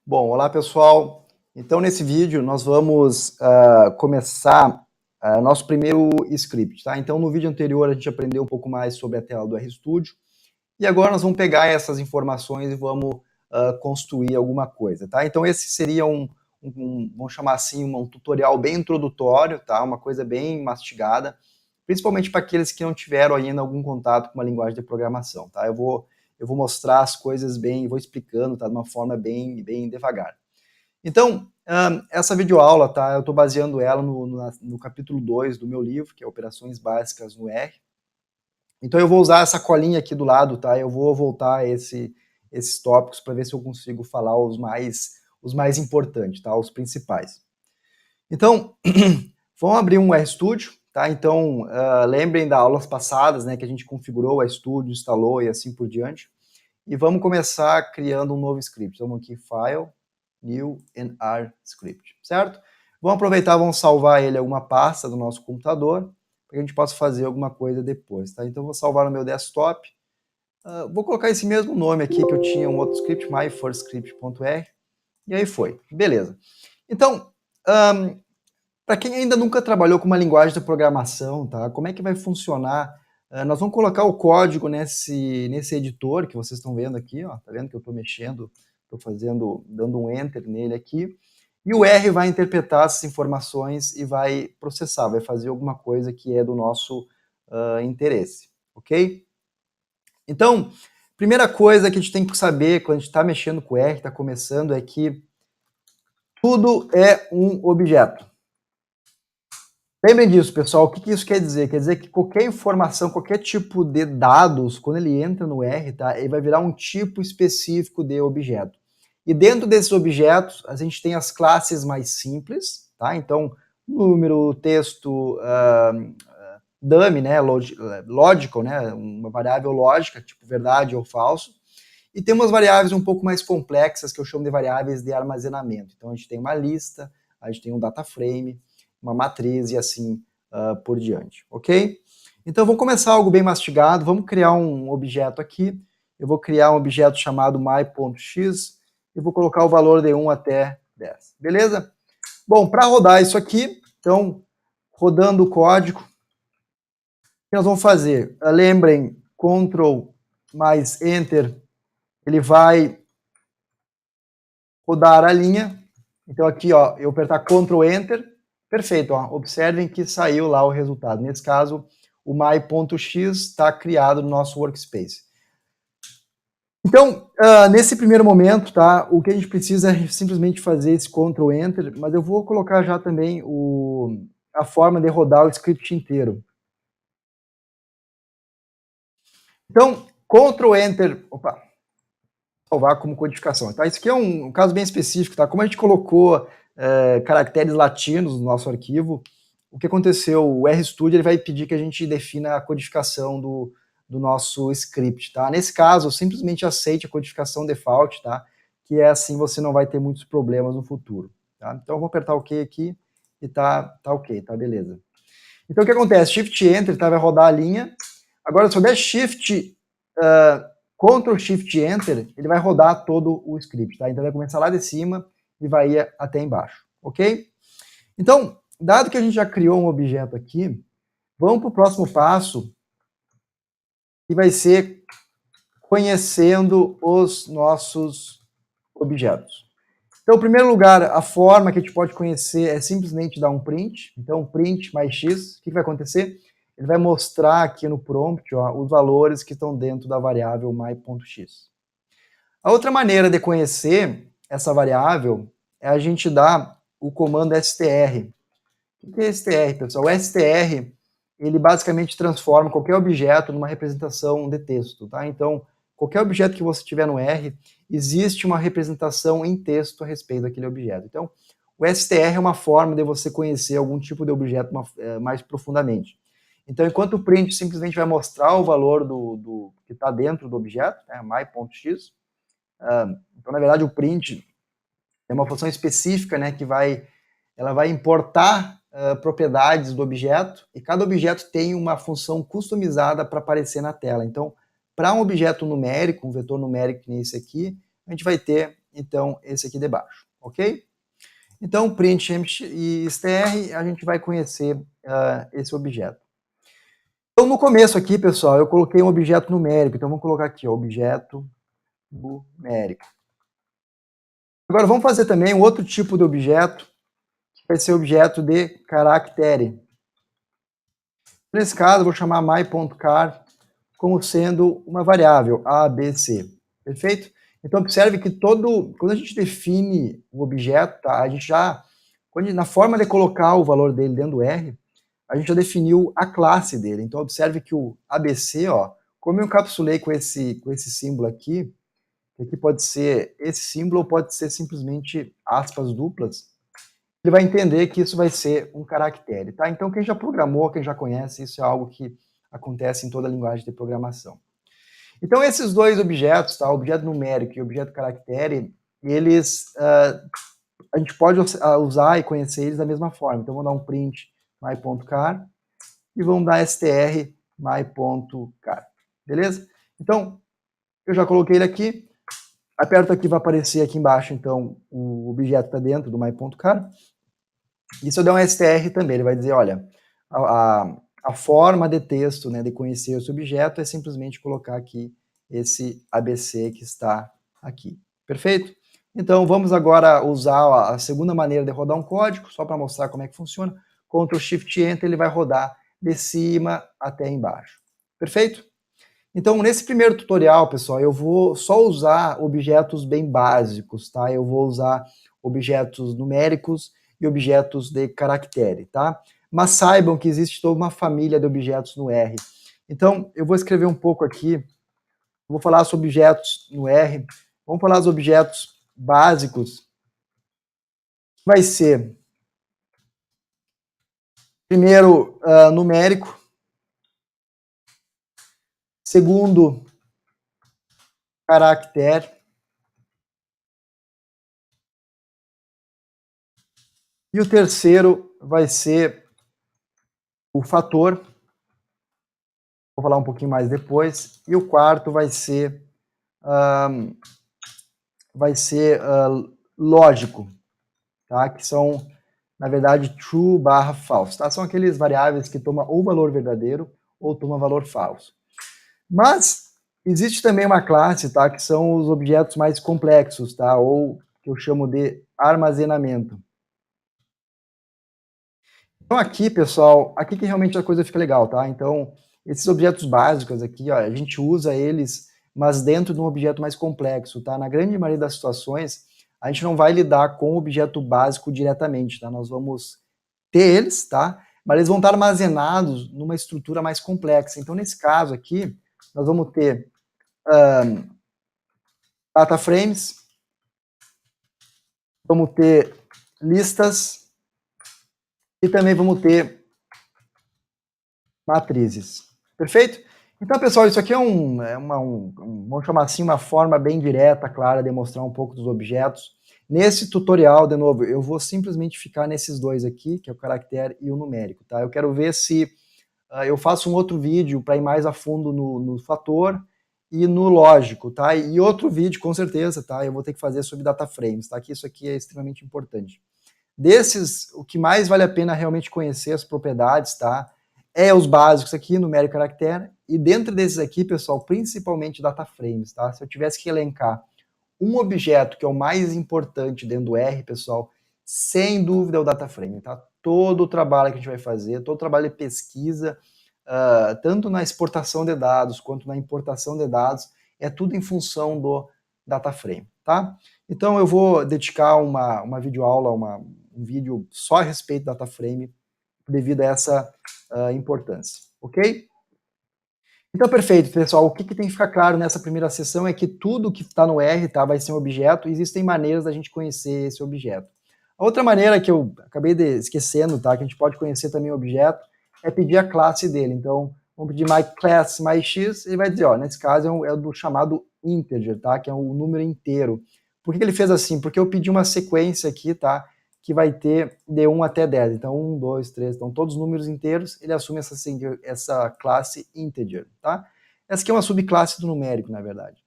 Bom, olá pessoal. Então nesse vídeo nós vamos começar nosso primeiro script, tá? Então no vídeo anterior a gente aprendeu um pouco mais sobre a tela do RStudio e agora nós vamos pegar essas informações e vamos construir alguma coisa, tá? Então esse seria vamos chamar assim, um tutorial bem introdutório, tá? Uma coisa bem mastigada, principalmente para aqueles que não tiveram ainda algum contato com uma linguagem de programação, tá? Eu vou mostrar as coisas bem, vou explicando, tá? De uma forma bem devagar. Então, essa videoaula, tá? Eu estou baseando ela no capítulo 2 do meu livro, que é Operações Básicas no R. Então eu vou usar essa colinha aqui do lado, tá? Eu vou voltar esses tópicos para ver se eu consigo falar os mais importantes, tá? Os principais. Então, vamos abrir um RStudio, tá? Então, lembrem das aulas passadas, né, que a gente configurou o RStudio, instalou e assim por diante. E vamos começar criando um novo script. Vamos aqui, File, New and R Script, certo? Vamos aproveitar, vamos salvar ele em alguma pasta do nosso computador, para que a gente possa fazer alguma coisa depois, tá? Então, vou salvar no meu desktop. Vou colocar esse mesmo nome aqui, que eu tinha um outro script, myfirstscript.r, e aí foi. Beleza. Então, para quem ainda nunca trabalhou com uma linguagem de programação, tá? Como é que vai funcionar? Nós vamos colocar o código nesse editor que vocês estão vendo aqui, ó. Tá vendo que eu estou mexendo, estou dando um enter nele aqui. E o R vai interpretar essas informações e vai processar, vai fazer alguma coisa que é do nosso interesse, ok? Então, primeira coisa que a gente tem que saber quando a gente está mexendo com o R, está começando, é que tudo é um objeto. Lembrem disso, pessoal. O que isso quer dizer? Quer dizer que qualquer informação, qualquer tipo de dados, quando ele entra no R, tá, ele vai virar um tipo específico de objeto. E dentro desses objetos, a gente tem as classes mais simples, tá? Então, número, texto, dummy, né, logical, né, uma variável lógica, tipo verdade ou falso. E tem umas variáveis um pouco mais complexas, que eu chamo de variáveis de armazenamento. Então, a gente tem uma lista, a gente tem um data frame, uma matriz e assim por diante, ok? Então, vamos começar algo bem mastigado, vamos criar um objeto aqui. Eu vou criar um objeto chamado my.x e vou colocar o valor de 1 até 10, beleza? Bom, para rodar isso aqui, então, rodando o código, o que nós vamos fazer? Lembrem, Ctrl mais Enter, ele vai rodar a linha. Então aqui, ó, eu apertar Ctrl Enter, perfeito, ó, observem que saiu lá o resultado. Nesse caso, o my.x está criado no nosso workspace. Então, nesse primeiro momento, tá, o que a gente precisa é simplesmente fazer esse Ctrl Enter, mas eu vou colocar já também a forma de rodar o script inteiro. Então, Ctrl Enter, opa, salvar como codificação. Tá? Isso aqui é um caso bem específico, tá? Como a gente colocou caracteres latinos no nosso arquivo, o que aconteceu? O RStudio ele vai pedir que a gente defina a codificação do nosso script, tá? Nesse caso, simplesmente aceite a codificação default, tá? Que é assim, você não vai ter muitos problemas no futuro, tá? Então eu vou apertar OK aqui e tá OK, tá beleza. Então o que acontece? Shift Enter, tá? Vai rodar a linha. Agora se eu der Shift Ctrl Shift Enter, ele vai rodar todo o script, tá? Então vai começar lá de cima e vai ir até embaixo, ok? Então, dado que a gente já criou um objeto aqui, vamos para o próximo passo, que vai ser conhecendo os nossos objetos. Então, em primeiro lugar, a forma que a gente pode conhecer é simplesmente dar um print. Então, print mais x, o que vai acontecer? Ele vai mostrar aqui no prompt, ó, os valores que estão dentro da variável my.x. A outra maneira de conhecer essa variável é a gente dar o comando str. O que é str, pessoal? O str, ele basicamente transforma qualquer objeto numa representação de texto, tá? Então, qualquer objeto que você tiver no R, existe uma representação em texto a respeito daquele objeto. Então, o str é uma forma de você conhecer algum tipo de objeto mais profundamente. Então, enquanto o print simplesmente vai mostrar o valor do que está dentro do objeto, né, my.x, então, na verdade, o print é uma função específica, né, que ela vai importar propriedades do objeto, e cada objeto tem uma função customizada para aparecer na tela. Então, para um objeto numérico, um vetor numérico que nem esse aqui, a gente vai ter então esse aqui de baixo, ok? Então, print e str, a gente vai conhecer esse objeto. Então, no começo aqui, pessoal, eu coloquei um objeto numérico, então vamos colocar aqui, ó, objeto numérico. Agora, vamos fazer também um outro tipo de objeto, que vai ser objeto de caractere. Nesse caso, eu vou chamar my.car como sendo uma variável, ABC. Perfeito? Então, observe que quando a gente define o objeto, tá, a gente já, na forma de colocar o valor dele dentro do R, a gente já definiu a classe dele. Então, observe que o ABC, ó, como eu encapsulei com esse símbolo aqui, que aqui pode ser esse símbolo ou pode ser simplesmente aspas duplas, ele vai entender que isso vai ser um caractere, tá? Então, quem já programou, quem já conhece, isso é algo que acontece em toda a linguagem de programação. Então, esses dois objetos, tá? O objeto numérico e o objeto caractere, eles, a gente pode usar e conhecer eles da mesma forma. Então, vamos dar um print my.car e vamos dar str my.car, beleza? Então, eu já coloquei ele aqui, aperto aqui, vai aparecer aqui embaixo, então, o objeto está dentro do my.car. E se eu der um str também, ele vai dizer, olha, a forma de texto, né, de conhecer esse objeto é simplesmente colocar aqui esse ABC que está aqui. Perfeito? Então, vamos agora usar a segunda maneira de rodar um código, só para mostrar como é que funciona. Ctrl Shift Enter, ele vai rodar de cima até embaixo. Perfeito? Então, nesse primeiro tutorial, pessoal, eu vou só usar objetos bem básicos, tá? Eu vou usar objetos numéricos e objetos de caractere, tá? Mas saibam que existe toda uma família de objetos no R. Então, eu vou escrever um pouco aqui, vou falar sobre objetos no R, vamos falar dos objetos básicos, vai ser, primeiro, numérico, segundo, caractere, e o terceiro vai ser o fator, vou falar um pouquinho mais depois, e o quarto vai ser lógico, tá? Que são, na verdade, true barra false, tá? São aqueles variáveis que tomam ou valor verdadeiro ou tomam valor falso. Mas existe também uma classe, tá? Que são os objetos mais complexos, tá? Ou que eu chamo de armazenamento. Então aqui, pessoal, aqui que realmente a coisa fica legal, tá? Então, esses objetos básicos aqui, ó, a gente usa eles, mas dentro de um objeto mais complexo, tá? Na grande maioria das situações, a gente não vai lidar com o objeto básico diretamente, tá? Nós vamos ter eles, tá? Mas eles vão estar armazenados numa estrutura mais complexa. Então, nesse caso aqui, nós vamos ter data frames, vamos ter listas e também vamos ter matrizes. Perfeito? Então, pessoal, isso aqui é vamos chamar assim, uma forma bem direta, clara, de mostrar um pouco dos objetos. Nesse tutorial, de novo, eu vou simplesmente ficar nesses dois aqui, que é o caractere e o numérico, tá? Eu quero ver se eu faço um outro vídeo para ir mais a fundo no fator e no lógico, tá? E outro vídeo, com certeza, tá? Eu vou ter que fazer sobre data frames, tá? Que isso aqui é extremamente importante. Desses, o que mais vale a pena realmente conhecer as propriedades, tá? É os básicos aqui, numérico e caractere, e dentro desses aqui, pessoal, principalmente data frames, tá? Se eu tivesse que elencar um objeto que é o mais importante dentro do R, pessoal, sem dúvida é o data frame, tá? Todo o trabalho que a gente vai fazer, todo o trabalho de pesquisa, tanto na exportação de dados quanto na importação de dados, é tudo em função do data frame, tá? Então eu vou dedicar uma videoaula, um vídeo só a respeito do data frame, devido a essa importância, ok? Então, perfeito, pessoal. O que tem que ficar claro nessa primeira sessão é que tudo que está no R, tá, vai ser um objeto, e existem maneiras da gente conhecer esse objeto. A outra maneira que eu acabei esquecendo, tá, que a gente pode conhecer também o objeto, é pedir a classe dele. Então, vamos pedir myClass, myX, ele vai dizer, ó, nesse caso é o do chamado integer, tá, que é um número inteiro. Por que ele fez assim? Porque eu pedi uma sequência aqui, tá, que vai ter de 1 até 10. Então, 1, 2, 3, então todos os números inteiros, ele assume essa classe integer, tá? Essa aqui é uma subclasse do numérico, na verdade.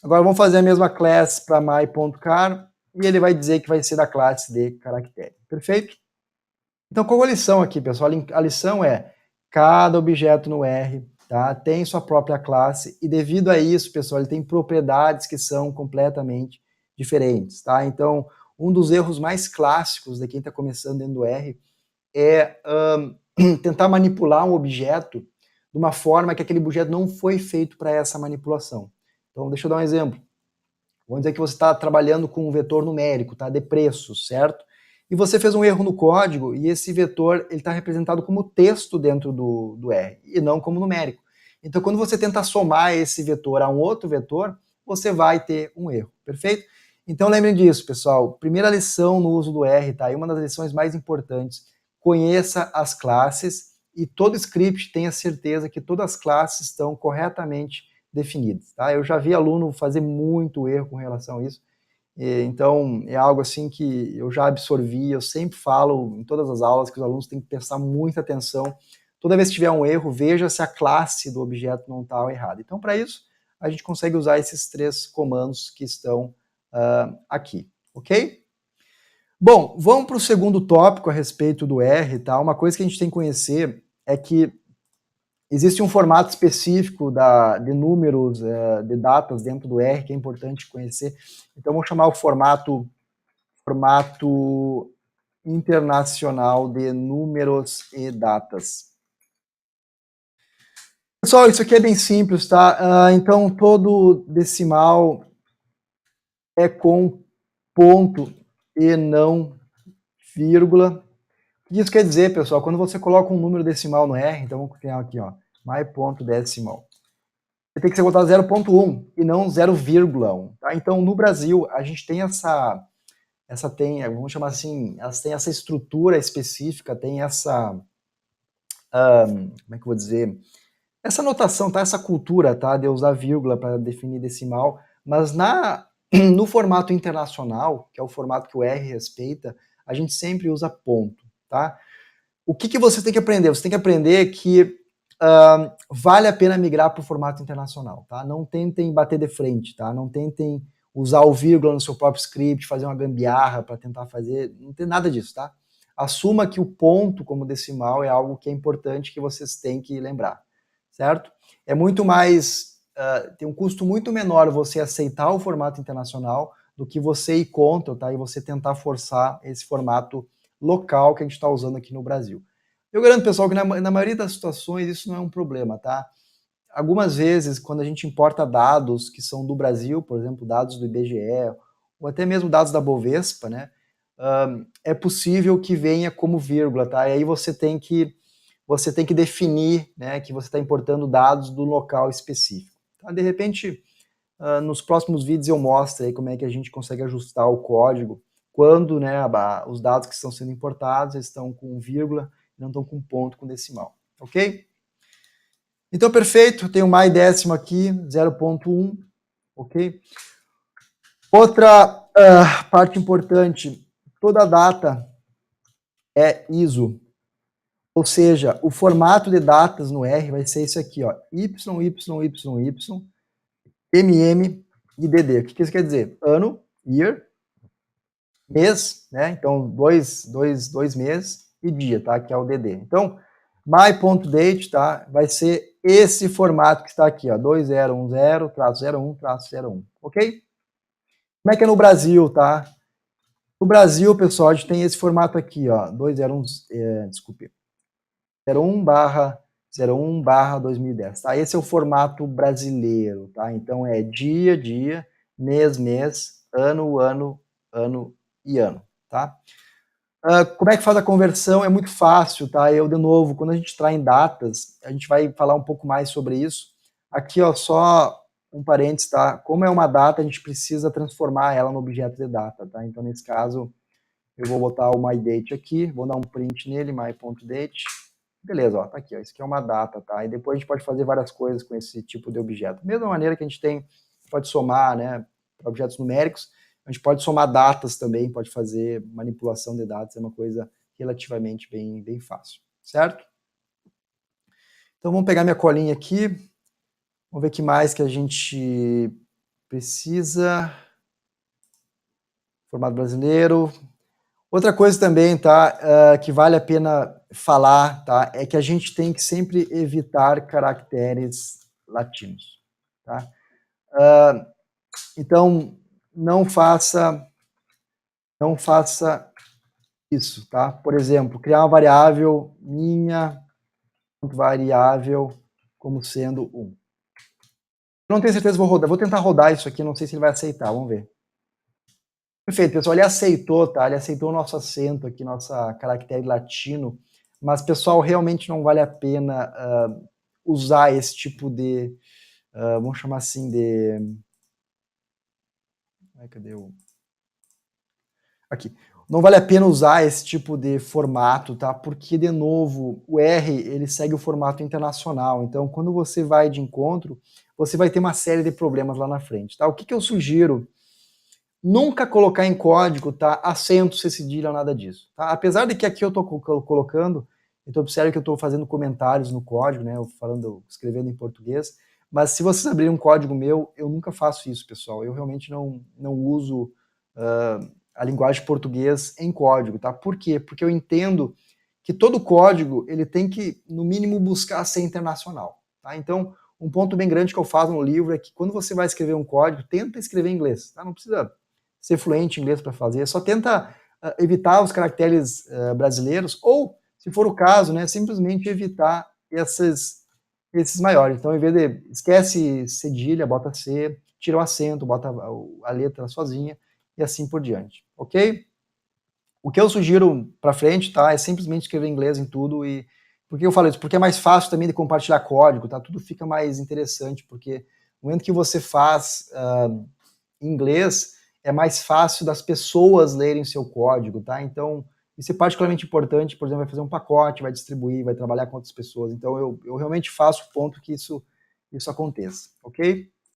Agora vamos fazer a mesma class para my.car e ele vai dizer que vai ser da classe de caractere. Perfeito? Então, qual a lição aqui, pessoal? A lição é cada objeto no R, tá, tem sua própria classe e devido a isso, pessoal, ele tem propriedades que são completamente diferentes, tá? Então, um dos erros mais clássicos de quem está começando dentro do R é tentar manipular um objeto de uma forma que aquele objeto não foi feito para essa manipulação. Então, deixa eu dar um exemplo. Vamos dizer que você está trabalhando com um vetor numérico, tá, de preços, certo? E você fez um erro no código e esse vetor está representado como texto dentro do R e não como numérico. Então, quando você tenta somar esse vetor a um outro vetor, você vai ter um erro, perfeito? Então, lembrem disso, pessoal. Primeira lição no uso do R, tá? E uma das lições mais importantes, conheça as classes e todo script tenha certeza que todas as classes estão corretamente definidas, tá? Eu já vi aluno fazer muito erro com relação a isso, então é algo assim que eu já absorvi, eu sempre falo em todas as aulas que os alunos têm que prestar muita atenção, toda vez que tiver um erro, veja se a classe do objeto não está errada. Então, para isso, a gente consegue usar esses 3 comandos que estão aqui, ok? Bom, vamos para o segundo tópico a respeito do R, tá? Uma coisa que a gente tem que conhecer é que existe um formato específico de números, de datas dentro do R, que é importante conhecer. Então, vamos chamar o formato internacional de números e datas. Pessoal, isso aqui é bem simples, tá? Então, todo decimal é com ponto e não vírgula. O que isso quer dizer, pessoal? Quando você coloca um número decimal no R, então vamos criar aqui, ó, my.decimal. Você tem que ser botado 0,1 e não 0,1. Tá? Então, no Brasil, a gente tem vamos chamar assim, elas têm essa estrutura específica, tem essa, como é que eu vou dizer, essa notação, tá? Essa cultura, tá? De usar vírgula para definir decimal, mas no formato internacional, que é o formato que o R respeita, a gente sempre usa ponto, tá? O que você tem que aprender? Você tem que aprender que vale a pena migrar para o formato internacional, tá? Não tentem bater de frente, tá? Não tentem usar o vírgula no seu próprio script, fazer uma gambiarra para tentar fazer, não tem nada disso, tá? Assuma que o ponto como decimal é algo que é importante que vocês têm que lembrar, certo? É muito mais, tem um custo muito menor você aceitar o formato internacional do que você ir contra, tá? E você tentar forçar esse formato local que a gente está usando aqui no Brasil. Eu garanto, pessoal, que na maioria das situações isso não é um problema, tá? Algumas vezes, quando a gente importa dados que são do Brasil, por exemplo, dados do IBGE, ou até mesmo dados da Bovespa, né? É possível que venha como vírgula, tá? E aí você tem que definir, né, que você está importando dados do local específico. Tá? De repente, nos próximos vídeos eu mostro aí como é que a gente consegue ajustar o código quando, né, os dados que estão sendo importados estão com vírgula, não estão com ponto, com decimal, ok? Então, perfeito, tem o my décimo aqui, 0,1, ok? Outra parte importante, toda data é ISO, ou seja, o formato de datas no R vai ser esse aqui, ó, YYYY, MM e DD. O que isso quer dizer? Ano, year, mês, né? Então, dois meses e dia, tá? Que é o DD. Então, my.date, tá? Vai ser esse formato que está aqui, ó, 2010-01-01, ok? Como é que é no Brasil, tá? No Brasil, pessoal, a gente tem esse formato aqui, ó, 01/01/2010, tá? Esse é o formato brasileiro, tá? Então é dia, dia, mês, mês, ano, ano, ano e ano, tá? Como é que faz a conversão? É muito fácil, tá? Eu, de novo, quando a gente entrar em datas, a gente vai falar um pouco mais sobre isso. Aqui, ó, só um parênteses, tá? Como é uma data, a gente precisa transformar ela no objeto de data, tá? Então, nesse caso, eu vou botar o myDate aqui, vou dar um print nele, my.date. Beleza, ó, tá aqui, ó, isso aqui é uma data, tá? E depois a gente pode fazer várias coisas com esse tipo de objeto. Da mesma maneira que a gente pode somar, né, objetos numéricos, a gente pode somar datas também, pode fazer manipulação de dados, é uma coisa relativamente bem fácil, certo? Então vamos pegar minha colinha aqui, vamos ver o que mais que a gente precisa... Formato brasileiro. Outra coisa também, tá, que vale a pena falar, tá, é que a gente tem que sempre evitar caracteres latinos, tá? Então, não faça isso, tá? Por exemplo, criar uma variável minha variável como sendo 1. Não tenho certeza, vou tentar rodar isso aqui, não sei se ele vai aceitar, vamos ver. Perfeito, pessoal, ele aceitou, tá? Ele aceitou o nosso acento aqui, nossa caractere latino, mas, pessoal, realmente não vale a pena usar esse tipo de, vamos chamar assim, de... Cadê o... Aqui. Não vale a pena usar esse tipo de formato, tá? Porque, de novo, o R, ele segue o formato internacional. Então, quando você vai de encontro, você vai ter uma série de problemas lá na frente, tá? O que eu sugiro? Nunca colocar em código, tá? Acento, C cedilha, nada disso, tá? Apesar de que aqui eu tô colocando, então observe que eu tô fazendo comentários no código, né? Escrevendo em português, mas se vocês abrirem um código meu, eu nunca faço isso, pessoal. Eu realmente não uso a linguagem português em código, tá? Por quê? Porque eu entendo que todo código, ele tem que, no mínimo, buscar ser internacional, tá? Então, um ponto bem grande que eu faço no livro é que quando você vai escrever um código, tenta escrever em inglês, tá? Não precisa ser fluente em inglês para fazer, só tenta evitar os caracteres brasileiros, ou, se for o caso, né, simplesmente evitar esses maiores. Então, em vez de... Esquece cedilha, bota C, tira o acento, bota a letra sozinha, e assim por diante, ok? O que eu sugiro para frente, tá, é simplesmente escrever inglês em tudo. E por que eu falo isso? Porque é mais fácil também de compartilhar código, tá? Tudo fica mais interessante, porque no momento que você faz em inglês, é mais fácil das pessoas lerem o seu código, tá? Então, isso é particularmente importante, por exemplo, vai fazer um pacote, vai distribuir, vai trabalhar com outras pessoas. Então, eu realmente faço o ponto que isso aconteça, ok?